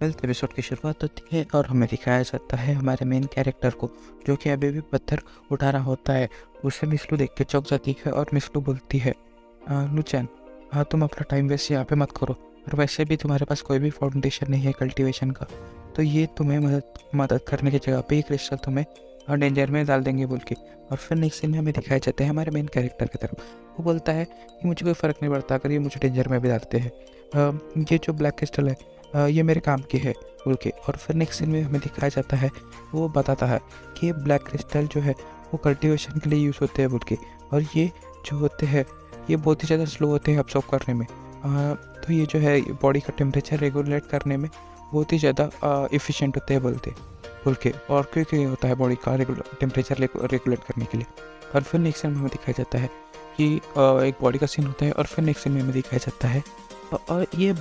Health episode की शुरुआत होती है और हमें दिखाया जाता है हमारे मेन कैरेक्टर को, जो कि अभी भी पत्थर उठा रहा होता है। उसे मिसलू देख के चौंक जाती है और मिसलू बोलती है, लुचैन, हाँ तुम अपना टाइम वेस्ट यहाँ पे मत करो, और वैसे भी तुम्हारे पास कोई भी फाउंडेशन नहीं है कल्टीवेशन का, तो ये तुम्हें मदद करने की जगह पे ये क्रिस्टल तुम्हें डेंजर में डाल देंगे बोल के। और फिर नेक्स्ट सीन में हमें दिखाया जाता है हमारे मेन कैरेक्टर की तरफ। वो बोलता है कि मुझे कोई फ़र्क नहीं पड़ता अगर ये मुझे डेंजर में भी डालते हैं, ये जो ब्लैक क्रिस्टल है ये मेरे काम की है बोल के। और फिर नेक्स्ट सीन में हमें दिखाया जाता है, वो बताता है कि ये ब्लैक क्रिस्टल जो है वो कल्टीवेशन के लिए यूज़ होते हैं बोल के, और ये जो होते हैं ये बहुत ही ज़्यादा स्लो होते हैं अब्सॉर्ब करने में। तो ये जो है बॉडी का टेम्परेचर रेगुलेट करने में बहुत ही ज़्यादा इफ़िशिएंट होते हैं बोल के। और क्यों होता है बॉडी का टेम्परेचर रेगुलेट करने के लिए। और फिर नेक्स्ट सीन में हमें दिखाया जाता है कि एक बॉडी का सीन होता है, और फिर नेक्स्ट सीन में हमें दिखाया जाता है और ये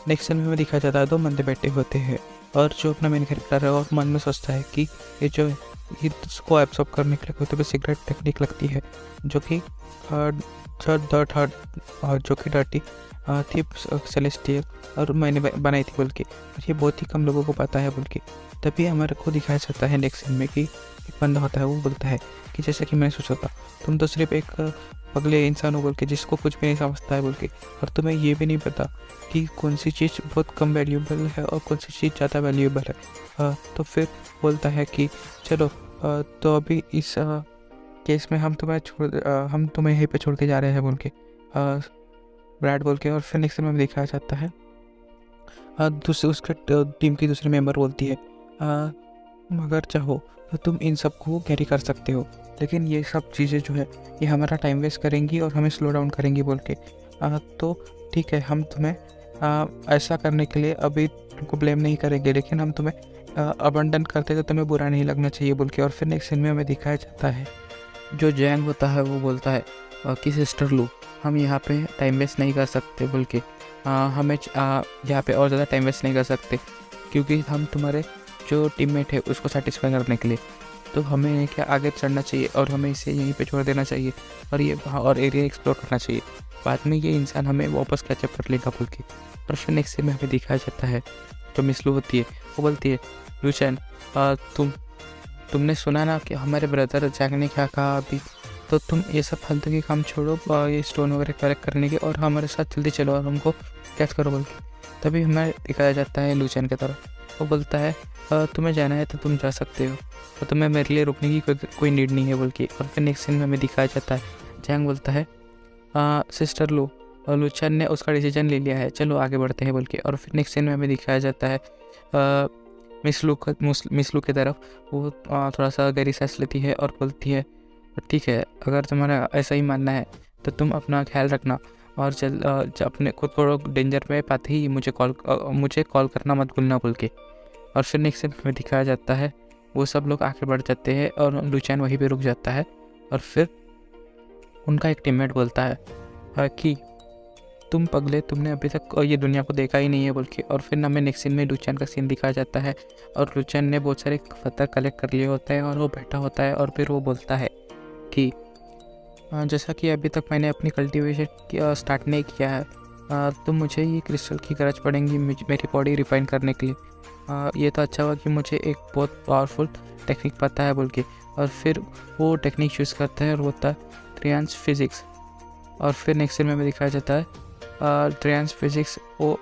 नेक्स्ट सीन में हमें दिखाया जाता है दो बंदे बैठे होते हैं, और जो अपना मेन कैरेक्टर है और मन में सोचता है कि ये जो इसको एब्सॉर्ब करने के लिए कोई तो भी सिगरेट टेक्निक लगती है, जो कि थर्ड जो कि डर्टी थी सेलेस्टियल, और मैंने बनाई थी बोल के, और ये बहुत ही कम लोगों को पता है बोल के। तभी हमारे को दिखाया जाता है नेक्स्ट सीन में कि एक बंदा होता है, वो बोलता है कि जैसा कि मैंने सोचा था, तुम तो सिर्फ एक पगले इंसान हो बोल के, जिसको कुछ भी नहीं समझता है बोल के, और तुम्हें ये भी नहीं पता कि कौन सी चीज़ बहुत कम वैल्यूएबल है और कौन सी चीज़ ज़्यादा वैल्यूएबल है। तो फिर बोलता है कि चलो तो अभी इस केस में हम तुम्हें यहीं पे छोड़ के जा रहे हैं बोल के, ब्रैड बोल के। और फिर नेक्स्ट में दिखाया जाता है दूसरे उसके टीम की दूसरी मेंबर बोलती है, अगर चाहो तो तुम इन सब को कैरी कर सकते हो, लेकिन ये सब चीज़ें जो है ये हमारा टाइम वेस्ट करेंगी और हमें स्लो डाउन करेंगी बोल के। तो ठीक है, हम तुम्हें ऐसा करने के लिए अभी तुमको ब्लेम नहीं करेंगे, लेकिन हम तुम्हें अबंडन करते तो तुम्हें बुरा नहीं लगना चाहिए बोल के। और फिर नेक्स्ट सीन में हमें दिखाया जाता है जो जैंग होता है वो बोलता है कि सिस्टर लू, हम यहाँ पे टाइम वेस्ट नहीं कर सकते बोल के, हमें यहाँ पे और ज़्यादा टाइम वेस्ट नहीं कर सकते, क्योंकि हम तुम्हारे जो टीममेट है उसको सेटिस्फाई करने के लिए तो हमें क्या आगे चढ़ना चाहिए और हमें इसे यहीं पे छोड़ देना चाहिए और एरिया एक्सप्लोर करना चाहिए, बाद में ये इंसान हमें वापस कैचअप कर लेगा बोल के। और फिर नेक्स्ट सीन में हमें दिखाया जाता है जो मिसलू होती है वो बोलती है, लुचैन, तुमने सुना ना कि हमारे ब्रदर जैक ने क्या कहा अभी, तो तुम ये सब फालतू के काम छोड़ो, ये स्टोन वगैरह कलेक्ट करने के, और हमारे साथ जल्दी चलो और हमको कैच करो बोल के। तभी हमें दिखाया जाता है लुचैन की तरफ। वो बोलता है, तुम्हें जाना है तो तुम जा सकते हो, और तुम्हें मेरे लिए रुकने की कोई नीड नहीं है बोल के। और फिर नेक्स्ट सीन में हमें दिखाया जाता है जैंग बोलता है, सिस्टर लो, और लुचैन ने उसका डिसीजन ले लिया है, चलो आगे बढ़ते हैं बोल के। और फिर नेक्स्ट सीन में हमें दिखाया जाता है मिसलू की तरफ। वो थोड़ा सा गहरी सांस लेती है और बोलती है, ठीक है, अगर तुम्हारा ऐसा ही मानना है तो तुम अपना ख्याल रखना, और अपने खुद को डेंजर में पाते ही मुझे कॉल करना मत भूलना बोल के। और फिर नेक्स्ट सीन में दिखाया जाता है वो सब लोग आगे बढ़ जाते हैं और लुचैन वहीं पे रुक जाता है। और फिर उनका एक टीममेट बोलता है कि तुम पगले, तुमने अभी तक ये दुनिया को देखा ही नहीं है बोल के। और फिर हमें नेक्स्ट सीन में लुचैन का सीन दिखाया जाता है, और लुचैन ने बहुत सारे पत्थर कलेक्ट कर लिए होते हैं और वो बैठा होता है, और फिर वो बोलता है कि जैसा कि अभी तक मैंने अपनी कल्टीवेशन स्टार्ट नहीं किया है, तो मुझे ये क्रिस्टल की गरज पड़ेंगी मेरी बॉडी रिफाइन करने के लिए। ये तो अच्छा हुआ कि मुझे एक बहुत पावरफुल टेक्निक पता है बोल के। और फिर वो टेक्निक यूज़ करता है और होता है ट्रियंस फिज़िक्स। और फिर नेक्स्ट सीन में दिखाया जाता है ट्रियंस फिज़िक्स, वो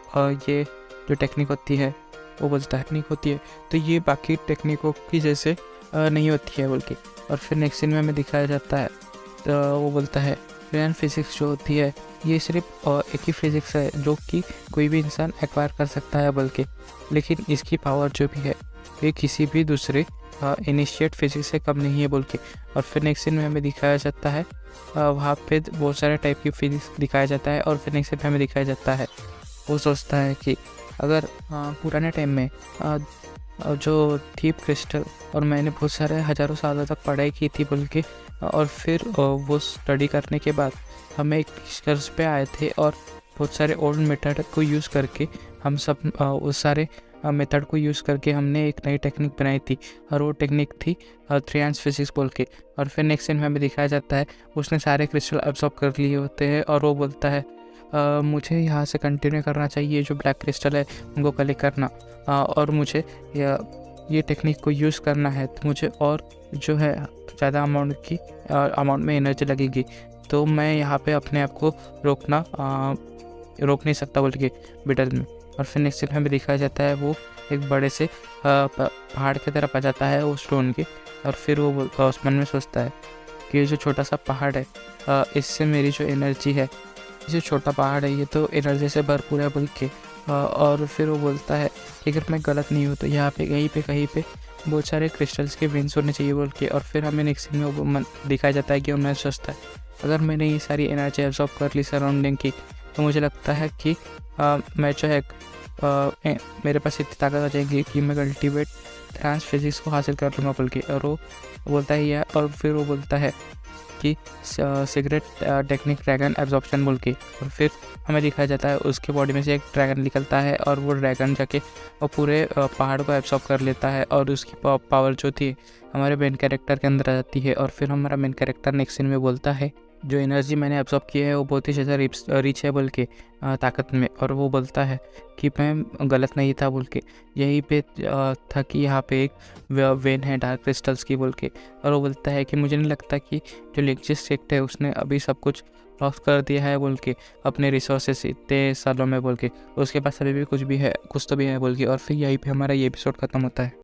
ये जो टेक्निक होती है वो बोलता है टेक्निक होती है, तो ये बाकी टेक्निकों की जैसे नहीं होती है बोल के। और फिर नेक्स्ट सीन में हमें दिखाया जाता है तो वो बोलता है ट्रियंस फिज़िक्स जो होती है ये सिर्फ एक ही फिज़िक्स है जो कि कोई भी इंसान एक्वायर कर सकता है बोल के, लेकिन इसकी पावर जो भी है ये किसी भी दूसरे इनिशिएट फिज़िक्स से कम नहीं है बोल के। और फिर नेक्स्ट सीन में हमें दिखाया जाता है वहाँ पे बहुत सारे टाइप की फिज़िक्स दिखाया जाता है। और फिर नेक्स्ट सीन में हमें दिखाया जाता है वो सोचता है कि अगर पुराने टाइम में जो थी क्रिस्टल, और मैंने बहुत सारे हज़ारों सालों तक पढ़ाई की थी बोल के, और फिर वो स्टडी करने के बाद हमें एक निष्कर्ष पे आए थे, और बहुत सारे ओल्ड मेथड को यूज़ करके हम सब उस सारे मेथड को यूज़ करके हमने एक नई टेक्निक बनाई थी, और वो टेक्निक थी ट्रियंस फिज़िक्स बोल के। और फिर नेक्स्ट सीन में हमें दिखाया जाता है उसने सारे क्रिस्टल एब्जॉर्ब कर लिए होते हैं, और वो बोलता है मुझे यहाँ से कंटिन्यू करना चाहिए जो ब्लैक क्रिस्टल है उनको कलेक्ट करना, और मुझे ये टेक्निक को यूज़ करना है, तो मुझे और जो है ज़्यादा अमाउंट में एनर्जी लगेगी। तो मैं यहाँ पे अपने आप को रोक नहीं सकता बोल के मिडल में। और फिर नेक्स्ट सीन हमें दिखाया जाता है वो एक बड़े से पहाड़ की तरफ आ जाता है वो स्टोन के, और फिर वो उस मन में सोचता है कि ये जो छोटा सा पहाड़ है, इससे मेरी जो एनर्जी है, ये जो छोटा पहाड़ है ये तो एनर्जी से भरपूर है बोल के। और फिर वो बोलता है कि अगर मैं गलत नहीं हूँ तो यहाँ पे कहीं पे बहुत सारे क्रिस्टल्स के वेन्स होने चाहिए बोल के। और फिर हमें नेक्स्ट सीन में वो दिखाया जाता है कि उन्हें सोचता है अगर मैंने ये सारी एनर्जी एब्जॉर्ब कर ली सराउंडिंग की, तो मुझे लगता है कि मैं जो है मेरे पास इतनी ताकत आ जाएगी कि मैं अल्टीमेट ट्रांस फिजिक्स को हासिल कर लूँगा बोल के। और वो बोलता है यह, और फिर वो बोलता है कि सिगरेट टेक्निक ड्रैगन एब्जॉर्प्शन बोल के। और फिर हमें दिखाया जाता है उसके बॉडी में से एक ड्रैगन निकलता है, और वो ड्रैगन जाके वो पूरे पहाड़ को एब्जॉर्ब कर लेता है, और उसकी पावर जो थी हमारे मेन कैरेक्टर के अंदर आ जाती है। और फिर हमारा मेन कैरेक्टर नेक्स्ट सीन में बोलता है जो एनर्जी मैंने एब्जॉर्ब की है वो बहुत ही ज़्यादा रिच है बोल के ताकत में। और वो बोलता है कि मैं गलत नहीं था बोल के, यहीं पे था कि यहाँ पे एक वेन है डार्क क्रिस्टल्स की बोल के। और वो बोलता है कि मुझे नहीं लगता कि जो लिंचिस सेक्ट है उसने अभी सब कुछ लॉस कर दिया है बोल के अपने रिसोर्सेस इतने सालों में बोल के, उसके पास अभी भी कुछ तो भी है बोल के। और फिर यहीं पे हमारा ये एपिसोड ख़त्म होता है।